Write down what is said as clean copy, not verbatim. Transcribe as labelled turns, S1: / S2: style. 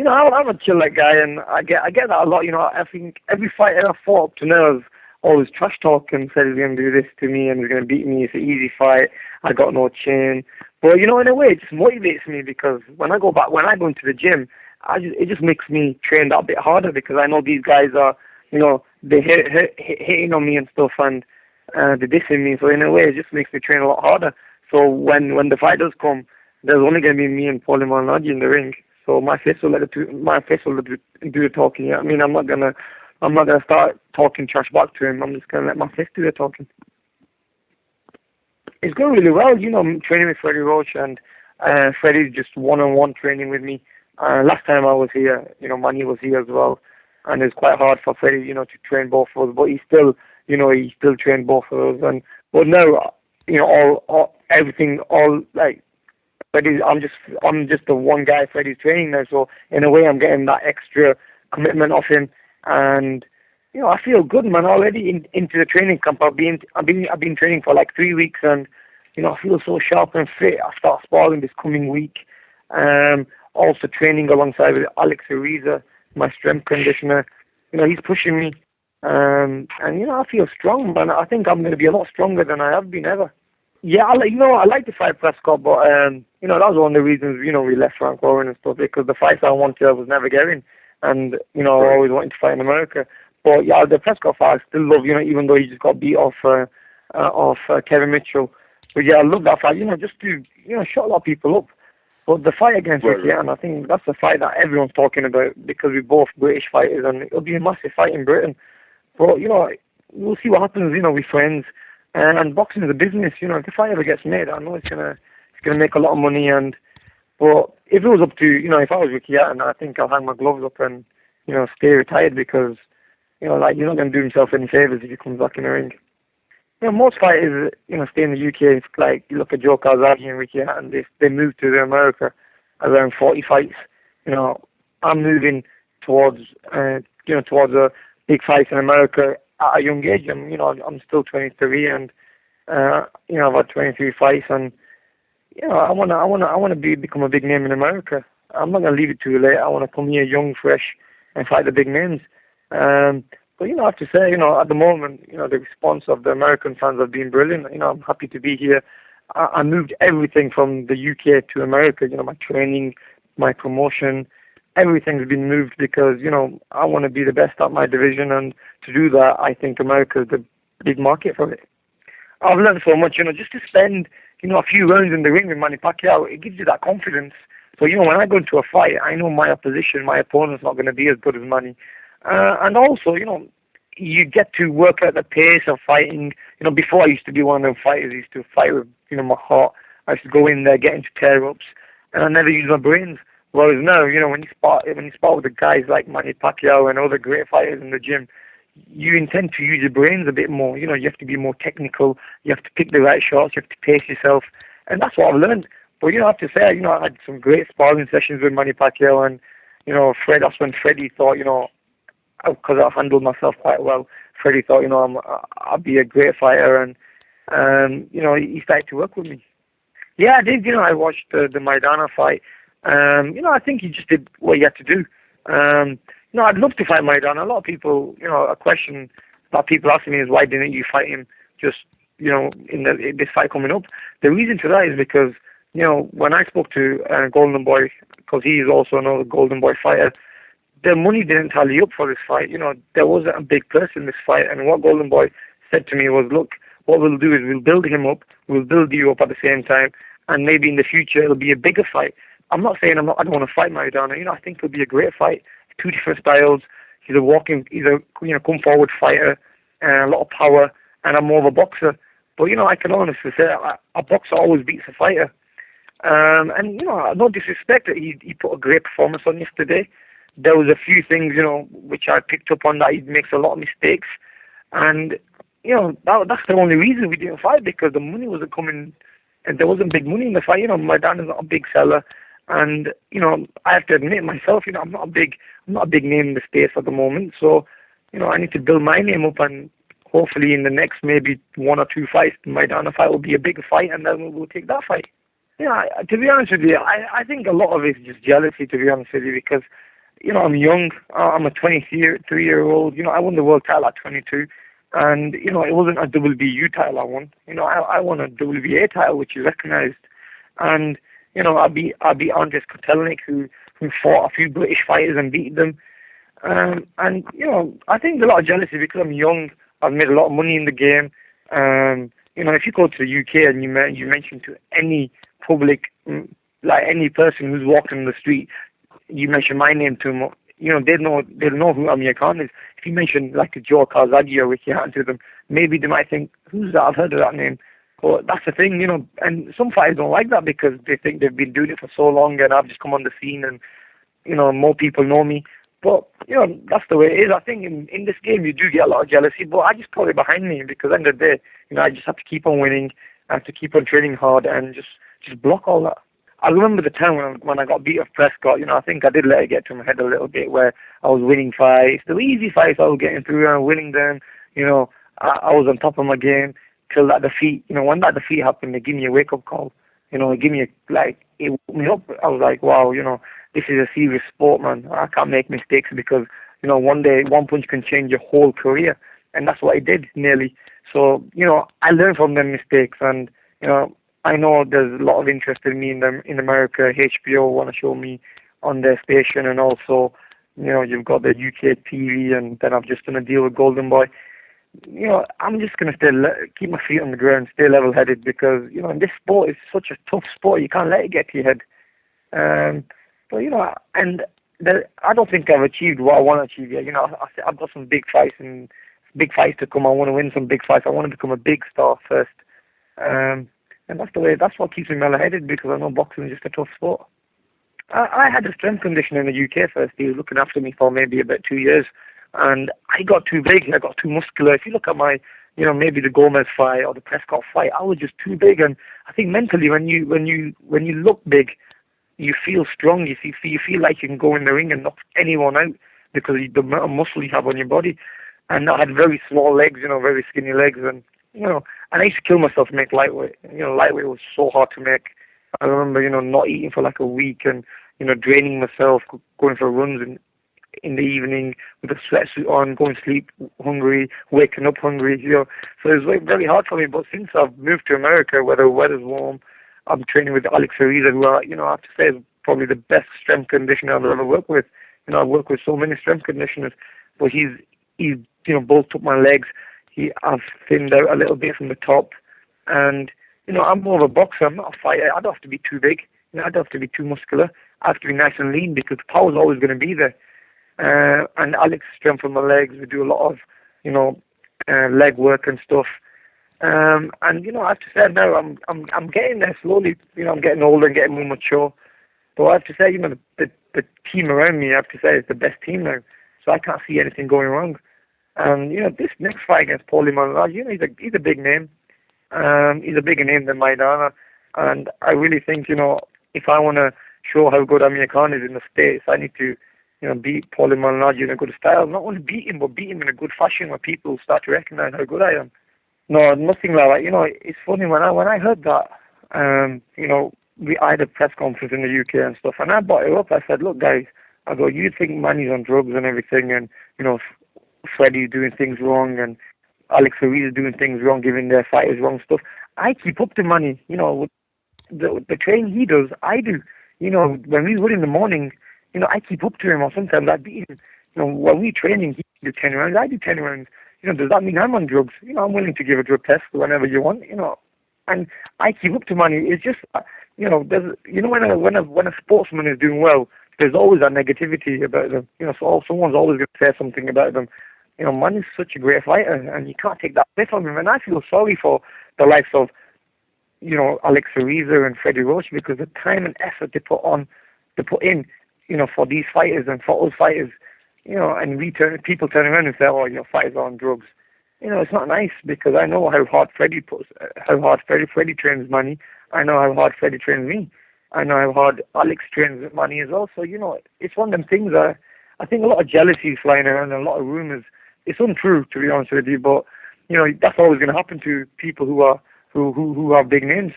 S1: I'm a chill guy, and I get that a lot. I think every fight I fought up to now has always trash talk and said he's going to do this to me and he's going to beat me. It's an easy fight. I got no chin. But in a way, it just motivates me because when I go into the gym, it just makes me train that bit harder because I know these guys are, they hating on me and stuff and they're dissing me. So in a way, it just makes me train a lot harder. So when the fight does come, there's only going to be me and Paulie Malignaggi in the ring. So my face will do the talking. Yeah, I mean, I'm not gonna start talking trash back to him. I'm just gonna let my face do the talking. It's going really well. I'm training with Freddie Roach, and Freddie's just one-on-one training with me. Last time I was here, Manny was here as well, and it's quite hard for Freddie, to train both of us. But he still trained both of us. But now, everything, Freddie, I'm just the one guy Freddie's training now. So in a way, I'm getting that extra commitment off him, and I feel good, man. Already into the training camp, I've been training for like 3 weeks, and I feel so sharp and fit. I start sparring this coming week. Also training alongside with Alex Ariza, my strength conditioner. He's pushing me, and I feel strong, man. I think I'm going to be a lot stronger than I have been ever. Yeah, I like to fight Prescott, but that was one of the reasons we left Frank Warren and stuff, because the fights I wanted I was never getting, and I always wanted to fight in America. But yeah, the Prescott fight I still love, even though he just got beat off Kevin Mitchell. But yeah, I love that fight, just to shut a lot of people up. But the fight against Ricky Hatton, I think that's the fight that everyone's talking about because we're both British fighters, and it'll be a massive fight in Britain. But we'll see what happens. We're friends. And boxing is a business, if the fight ever gets made, I know it's gonna make a lot of money. But if it was up to, if I was Ricky Hatton, I think I'll hang my gloves up and, stay retired because, he's not gonna do himself any favors if he comes back in the ring. Most fighters, stay in the UK. It's like you look at Joe Calzaghe and Ricky Hatton, they move to America around 40 fights. I'm moving towards a big fight in America at a young age. I'm still 23, and I've had 23 fights, and I wanna become a big name in America. I'm not gonna leave it too late. I wanna come here young, fresh, and fight the big names. But I have to say, at the moment, the response of the American fans have been brilliant. I'm happy to be here. I moved everything from the UK to America. My training, my promotion, everything's been moved because, I want to be the best at my division, and to do that, I think America is the big market for it. I've learned so much, just to spend, a few rounds in the ring with Manny Pacquiao, it gives you that confidence. So, when I go into a fight, I know my opponent's not going to be as good as Manny. And also, you get to work at the pace of fighting. Before I used to be one of them fighters, I used to fight with, my heart. I used to go in there, get into tear-ups, and I never use my brains. Whereas now, when you spar with the guys like Manny Pacquiao and other great fighters in the gym, you intend to use your brains a bit more. You have to be more technical. You have to pick the right shots. You have to pace yourself. And that's what I've learned. But, I have to say, I had some great sparring sessions with Manny Pacquiao, and, that's when Freddie thought, because I handled myself quite well, Freddie thought, I'd be a great fighter, and, he started to work with me. Yeah, I did. I watched the Maidana fight. I think he just did what he had to do. I'd love to fight Maidana. A lot of people, a question that people ask me is, why didn't you fight him just, in this fight coming up? The reason to that is because, when I spoke to Golden Boy, because he is also another Golden Boy fighter, the money didn't tally up for this fight. There wasn't a big purse in this fight. And what Golden Boy said to me was, look, what we'll do is we'll build him up, we'll build you up at the same time, and maybe in the future it'll be a bigger fight. I'm not saying I don't want to fight Maidana. I think it'll be a great fight. Two different styles. He's a come forward fighter, a lot of power, and I'm more of a boxer. But I can honestly say a boxer always beats a fighter. And no disrespect, he put a great performance on yesterday. There was a few things which I picked up on that he makes a lot of mistakes, and that's the only reason we didn't fight, because the money wasn't coming, and there wasn't big money in the fight. Maidana's not a big seller. And, I have to admit myself, I'm not a big name in the States at the moment. So, I need to build my name up, and hopefully in the next maybe 1 or 2 fights, the Maidana fight will be a bigger fight, and then we'll take that fight. To be honest with you, I think a lot of it is just jealousy, to be honest with you, because I'm young. I'm a 23-year-old. I won the world title at 22. And, it wasn't a WBU title I won. I won a WBA title, which is recognized. And, I beat Andres Kotelnik, who fought a few British fighters and beat them. And, I think there's a lot of jealousy because I'm young. I've made a lot of money in the game. If you go to the UK and you mention to any public, like any person who's walking on the street, you mention my name to them, they'll know who Amir Khan is. If you mention like a Joe Calzaghe or Ricky Hatton to them, maybe they might think, who's that? I've heard of that name. But that's the thing, and some fighters don't like that because they think they've been doing it for so long and I've just come on the scene and, more people know me. But, that's the way it is. I think in this game you do get a lot of jealousy, but I just put it behind me because at the end of the day, I just have to keep on winning. I have to keep on training hard and just block all that. I remember the time when I got beat off Prescott, I think I did let it get to my head a little bit where I was winning fights. The easy fights I was getting through and winning them, I was on top of my game till that defeat. When that defeat happened, they gave me a wake-up call. It woke me up. I was like, wow, this is a serious sport, man. I can't make mistakes because, one day, one punch can change your whole career. And that's what it did, nearly. So, I learned from them mistakes and, I know there's a lot of interest in me in America. HBO want to show me on their station, and also, you've got the UK TV, and then I've just done a deal with Golden Boy. I'm just gonna keep my feet on the ground, stay level-headed because in this sport it's such a tough sport. You can't let it get to your head. I don't think I've achieved what I want to achieve yet. I've got some big fights to come. I want to win some big fights. I want to become a big star first. And that's what keeps me level-headed because I know boxing is just a tough sport. I had a strength conditioner in the UK first. He was looking after me for maybe about 2 years. And I got too big. I got too muscular. If you look at my, maybe the Gomez fight or the Prescott fight, I was just too big. And I think mentally when you look big, you feel strong. You feel like you can go in the ring and knock anyone out because of the amount of muscle you have on your body. And I had very small legs, very skinny legs. And, and I used to kill myself to make lightweight. Lightweight was so hard to make. I remember, not eating for like a week and, draining myself, going for runs in the evening with a sweatsuit on, going to sleep hungry, waking up hungry, So it was very hard for me. But since I've moved to America, where the weather's warm, I'm training with Alex Ariza, who I have to say is probably the best strength conditioner I've ever worked with. I've worked with so many strength conditioners, but he's bulked up my legs. I've thinned out a little bit from the top, and I'm more of a boxer. I'm not a fighter. I don't have to be too big. I don't have to be too muscular. I have to be nice and lean because the power's always going to be there. And Alex strengthens my legs. We do a lot of leg work and stuff. And I have to say now I'm getting there slowly. I'm getting older and getting more mature. But I have to say, the team around me, I have to say, is the best team now. So I can't see anything going wrong. And this next fight against Paulie Malignaggi, he's a big name. He's a bigger name than Maidana. And I really think, if I want to show how good Amir Khan is in the States, I need to, beat Paulie Malignaggi in a good style. Not only beat him, but beat him in a good fashion where people start to recognize how good I am. No, nothing like that. It's funny when I heard that. I had a press conference in the UK and stuff, and I brought it up. I said, look, guys, I go, you think Manny's on drugs and everything, and Freddie's doing things wrong, and Alex Ariza doing things wrong, giving their fighters wrong stuff. I keep up to Manny. The training he does, I do. When we run in the morning, I keep up to him, or sometimes I beat him. When we training, he do 10 rounds, I do 10 rounds. Does that mean I'm on drugs? I'm willing to give a drug test whenever you want, and I keep up to Manny. It's just, there's, when a sportsman is doing well, there's always that negativity about them. So someone's always going to say something about them. Manny's such a great fighter, and you can't take that away from him. And I feel sorry for the likes of, Alex Ariza and Freddie Roach because the time and effort they put in, for these fighters and for us fighters, and people turn around and say, oh, fighters are on drugs. It's not nice because I know how hard Freddie trains Manny. I know how hard Freddie trains me. I know how hard Alex trains Manny as well. So, it's one of them things that I think a lot of jealousy is flying around and a lot of rumours. It's untrue, to be honest with you, but, that's always going to happen to people who have big names.